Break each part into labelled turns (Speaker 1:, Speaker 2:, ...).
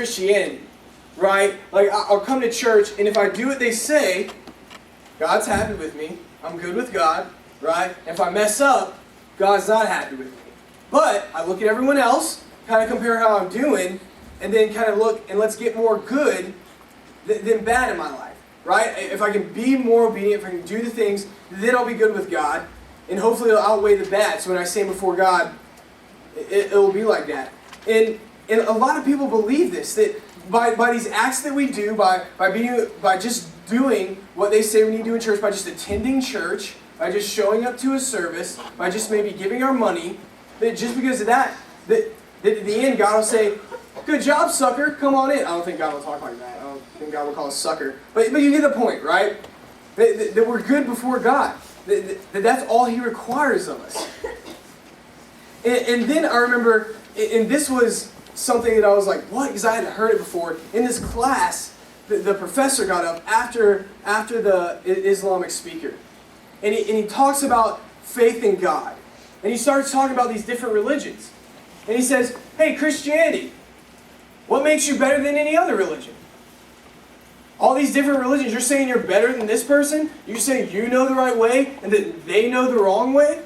Speaker 1: Christianity, right? Like, I'll come to church, and if I do what they say, God's happy with me. I'm good with God, right? And if I mess up, God's not happy with me. But I look at everyone else, kind of compare how I'm doing, and then kind of look, and let's get more good than bad in my life, right? If I can be more obedient, if I can do the things, then I'll be good with God, and hopefully it'll outweigh the bad. So when I stand before God, it'll be like that. And a lot of people believe this, that by these acts that we do, by just doing what they say we need to do in church, by just attending church, by just showing up to a service, by just maybe giving our money, that just because of that at the end God will say, "Good job, sucker, come on in." I don't think God will talk like that. I don't think God will call us sucker. But you get the point, right? That we're good before God. That's all He requires of us. And then I remember, and this was something that I was like, what? Because I hadn't heard it before. In this class, the professor got up after the Islamic speaker. And he talks about faith in God. And he starts talking about these different religions. And he says, hey, Christianity, what makes you better than any other religion? All these different religions, you're saying you're better than this person? You're saying you know the right way and that they know the wrong way?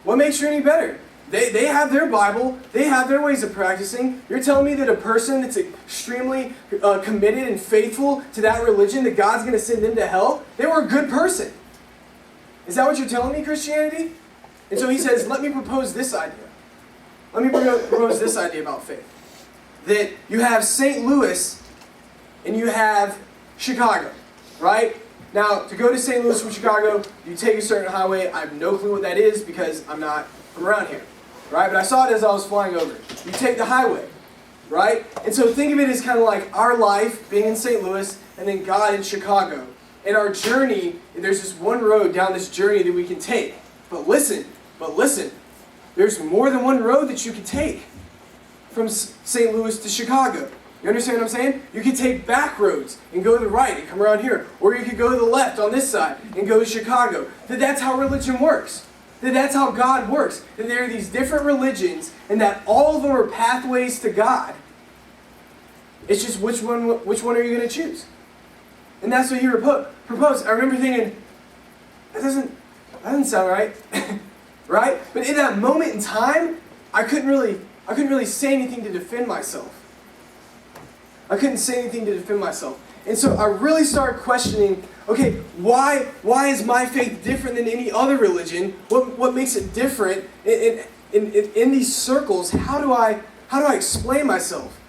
Speaker 1: What makes you any better? They have their Bible. They have their ways of practicing. You're telling me that a person that's extremely committed and faithful to that religion, that God's going to send them to hell? They were a good person. Is that what you're telling me, Christianity? And so he says, let me propose this idea. Let me propose this idea about faith. That you have St. Louis and you have Chicago, right? Now, to go to St. Louis from Chicago, you take a certain highway. I have no clue what that is because I'm not from around here, right? But I saw it as I was flying over. You take the highway, right? And so think of it as kind of like our life being in St. Louis and then God in Chicago. And our journey, there's this one road down this journey that we can take. But listen, there's more than one road that you can take from St. Louis to Chicago. You understand what I'm saying? You can take back roads and go to the right and come around here. Or you could go to the left on this side and go to Chicago. That's how religion works. That's how God works. That there are these different religions and that all of them are pathways to God. It's just which one are you going to choose? And that's what he proposed. I remember thinking, that doesn't sound right. Right? But in that moment in time, I couldn't really say anything to defend myself. I couldn't say anything to defend myself. And so I really started questioning, okay, why is my faith different than any other religion? What makes it different? In these circles, how do I explain myself?